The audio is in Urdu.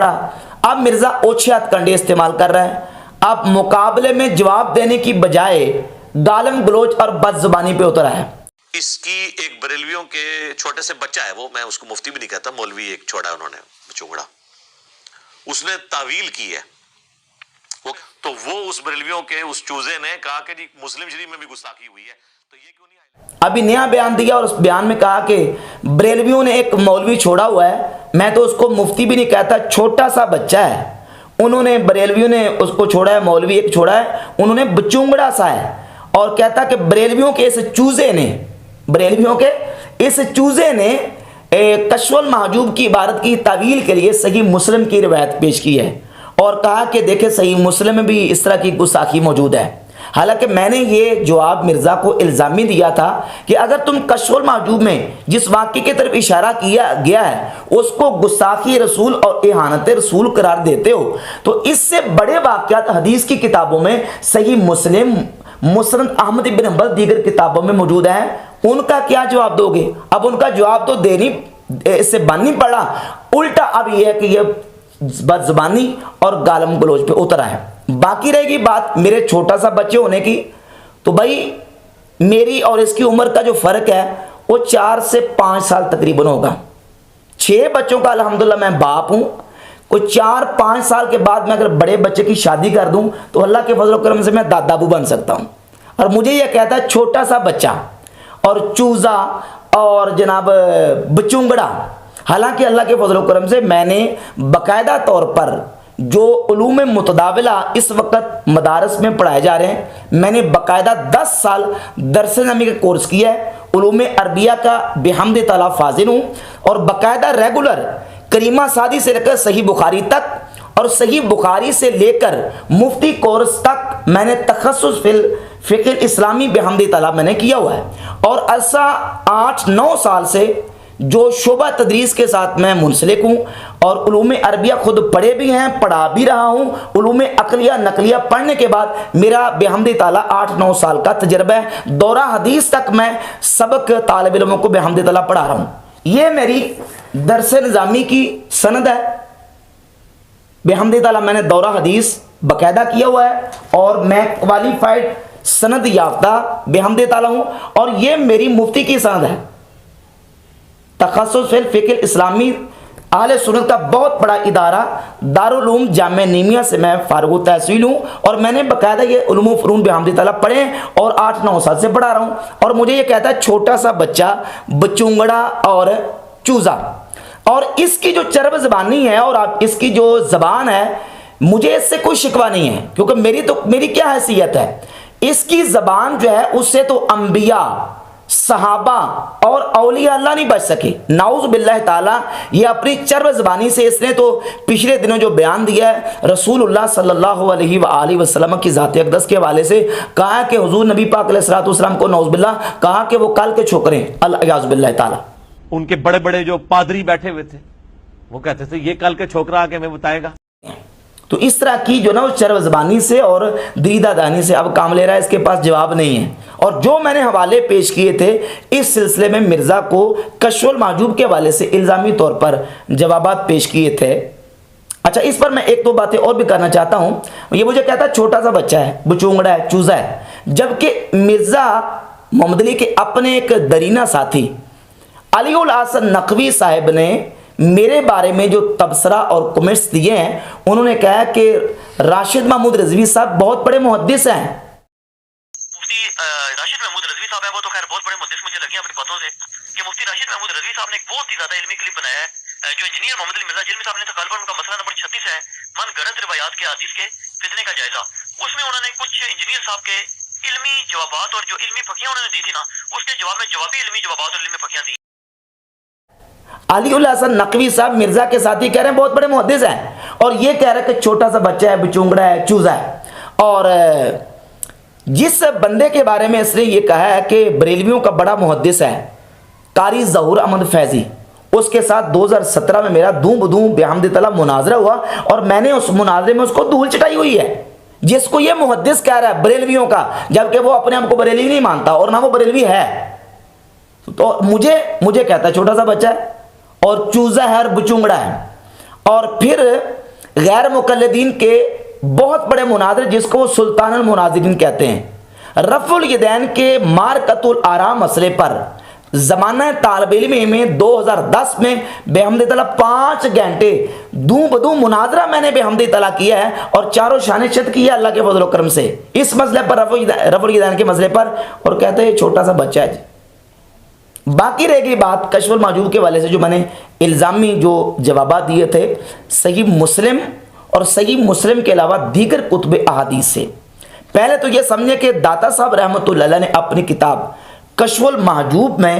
اب مرزا اوچھے ہتھ کنڈے استعمال کر رہا ہے. اب مقابلے میں جواب دینے کی بجائے گالم گلوچ اور بد زبانی پہ اترا ہے. اس کی ایک بریلویوں کے چھوٹے سے بچہ ہے، وہ میں اس کو مفتی بھی نہیں کہتا، مولوی ایک چھوڑا ہے انہوں نے چونگڑا، اس نے تعویل کی ہے. تو وہ اس بریلویوں کے اس چوزے نے کہا کہ جی مسلم شریف میں بھی گستاخی ہوئی ہے، تو یہ کیوں نہیں آئے؟ ابھی نیا بیان دیا اور اس بیان میں کہا کہ بریلویوں نے ایک مولوی چھوڑا ہوا ہے، میں تو اس کو مفتی بھی نہیں کہتا، چھوٹا سا بچہ ہے. انہوں نے بریلویوں نے اس کو چھوڑا ہے، مولوی ایک چھوڑا ہے، انہوں نے بچونگڑا سا ہے. اور کہتا کہ بریلویوں کے اس چوزے نے کشف المحجوب کی عبارت کی تعویل کے لیے صحیح مسلم کی روایت پیش کی ہے اور کہا کہ دیکھیں صحیح مسلم میں بھی اس طرح کی گستاخی موجود ہے. حالانکہ میں نے یہ جواب مرزا کو الزامی دیا تھا کہ اگر تم کشف المحجوب میں جس واقعے کی طرف اشارہ کیا گیا ہے اس کو گستاخی رسول اور اہانت رسول قرار دیتے ہو تو اس سے بڑے واقعات حدیث کی کتابوں میں صحیح مسلم، مسند احمد بن حنبل دیگر کتابوں میں موجود ہیں. ان کا کیا جواب دو گے؟ اب ان کا جواب تو اس سے بن نہیں پڑا، الٹا اب یہ ہے کہ یہ بد زبانی اور گالم گلوچ پہ اترا ہے. باقی رہے گی بات میرے چھوٹا سا بچے ہونے کی، تو بھائی میری اور اس کی عمر کا جو فرق ہے وہ 4 سے 5 سال تقریباً ہوگا. 6 بچوں کا الحمدللہ میں باپ ہوں. کوئی 4-5 سال کے بعد میں اگر بڑے بچے کی شادی کر دوں تو اللہ کے فضل و کرم سے میں دادا ابو بن سکتا ہوں. اور مجھے یہ کہتا ہے چھوٹا سا بچہ اور چوزا اور جناب بچونگڑا. حالانکہ اللہ کے فضل و کرم سے میں نے باقاعدہ طور پر جو علوم متداولہ اس وقت مدارس میں پڑھائے جا رہے ہیں، میں نے باقاعدہ 10 سال درس نامی کا کورس کیا ہے. علوم عربیہ کا بحمد تعالیٰ فاضل ہوں اور باقاعدہ ریگولر کریمہ سادی سے لے کر صحیح بخاری تک اور صحیح بخاری سے لے کر مفتی کورس تک میں نے تخصص فقہ اسلامی بحمد تعالیٰ میں نے کیا ہوا ہے. اور عرصہ 8-9 سال سے جو شعبہ تدریس کے ساتھ میں منسلک ہوں اور علوم عربیہ خود پڑھے بھی ہیں، پڑھا بھی رہا ہوں. علوم عقلیہ نقلیہ پڑھنے کے بعد میرا بحمد تعالیٰ 8-9 سال کا تجربہ ہے. دورہ حدیث تک میں سبق طالب علموں کو بحمد تعالیٰ پڑھا رہا ہوں. یہ میری درس نظامی کی سند ہے. بحمد تعالیٰ میں نے دورہ حدیث باقاعدہ کیا ہوا ہے اور میں کوالیفائڈ سند یافتہ بحمد تعالیٰ ہوں. اور یہ میری مفتی کی سند ہے. تخصص فقہ اسلامی اہل سنت کا بہت بڑا ادارہ دارالعلوم جامعہ نیمیہ سے میں فارغ التحصیل ہوں اور میں نے باقاعدہ یہ علوم و فنون بحمد تعالیٰ پڑھے اور 8-9 سال سے پڑھا رہا ہوں. اور مجھے یہ کہتا ہے چھوٹا سا بچہ بچونگڑا اور چوزا. اور اس کی جو چرب زبانی ہے اور اس کی جو زبان ہے مجھے اس سے کوئی شکوہ نہیں ہے، کیونکہ میری کیا حیثیت ہے. اس کی زبان جو ہے اس سے تو انبیاء، صحابہ اور اولیاء اللہ نہیں بچ سکے. نعوذ باللہ تعالیٰ. یہ اپنی چرب زبانی سے اس نے تو پچھلے دنوں جو بیان دیا ہے رسول اللہ صلی اللہ علیہ وآلہ وسلم کی ذات اقدس کے حوالے سے کہا کہ حضور نبی پاک علیہ الصلوۃ والسلام کو نعوذ باللہ کہا کہ وہ کل کے چھوکرے الیاذ باللہ تعالیٰ. ان کے بڑے بڑے جو پادری بیٹھے ہوئے تھے وہ کہتے تھے یہ کل کے چھوکرا آگے میں بتائے گا. تو اس طرح کی جو نا وہ چرب زبانی سے اور دریدہ دانی سے اب کام لے رہا ہے. اس کے پاس جواب نہیں ہے. اور جو میں نے حوالے پیش کیے تھے اس سلسلے میں مرزا کو کشف المحجوب کے حوالے سے الزامی طور پر جوابات پیش کیے تھے. اچھا اس پر میں 1-2 باتیں اور بھی کرنا چاہتا ہوں. یہ مجھے کہتا ہے چھوٹا سا بچہ ہے، بچونگڑا ہے، چوزا ہے، جبکہ مرزا محمد علی کے اپنے ایک درینہ ساتھی علی الحسن نقوی صاحب نے میرے بارے میں جو تبصرہ اور کمنٹس دیے ہیں انہوں نے کہا کہ راشد محمود رضوی صاحب بہت بڑے محدث ہیں. مفتی راشد محمود رضوی صاحب ہیں، وہ تو خیر بہت بڑے محدث مجھے لگے اپنی باتوں سے کہ مفتی راشد محمود رضوی صاحب نے ایک بہت ہی زیادہ علمی کلپ بنایا ہے جو انجینئر محمد علی مرزا جلمی صاحب نے تقریباً ان کا مسئلہ نمبر 36 ہے، من گھڑت روایات کے حدیث کے فتنے کا جائزہ. اس میں انہوں نے کچھ انجینئر صاحب کے علمی جوابات اور جو علمی پھکیاں انہوں نے دی تھی نا اس کے جواب میں جوابی علمی جوابات اور علمی پھکیاں دی. علی الحسن نقوی صاحب مرزا کے ساتھی کہہ رہے ہیں بہت بڑے محدث ہیں اور یہ کہہ رہے ہیں کہ چھوٹا سا بچہ ہے، بچونگڑا ہے، چوزا ہے. اور جس بندے کے بارے میں اس نے یہ کہا ہے کہ بریلویوں کا بڑا محدث ہے قاری ظہور احمد فیضی، اس کے ساتھ 2017 میں میرا دوں بدوں بحمد تعالیٰ مناظرہ ہوا اور میں نے اس مناظرے میں اس کو دھول چٹائی ہوئی ہے جس کو یہ محدث کہہ رہا ہے بریلویوں کا، جبکہ وہ اپنے آپ کو بریلوی نہیں مانتا اور نہ وہ بریلوی ہے. تو مجھے کہتا ہے چھوٹا سا بچہ ہے اور چوزا ہے اور بچونگڑا ہے. اور پھر غیر مقلدین کے بہت بڑے مناظر جس کو وہ سلطان المناظرین کہتے ہیں، رفع الیدین کے مارکۃ الآراء مسئلے پر زمانہ طالب علم میں 2010 میں بحمد تعالیٰ 5 گھنٹے دوں بدوں مناظرہ میں نے بحمد تعالیٰ کیا ہے اور چاروں شان شد کی ہے اللہ کے فضل و کرم سے اس مسئلے پر، رفع الیدین کے مسئلے پر، اور کہتے ہیں چھوٹا سا بچہ ہے جی۔ باقی رہ گئی بات کشف المحجوب کے والے سے جو میں نے الزامی جو جوابات دیے تھے صحیح مسلم اور صحیح مسلم کے علاوہ دیگر کتب احادیث سے، پہلے تو یہ سمجھے کہ داتا صاحب رحمۃ اللہ علیہ نے اپنی کتاب کشف المحجوب میں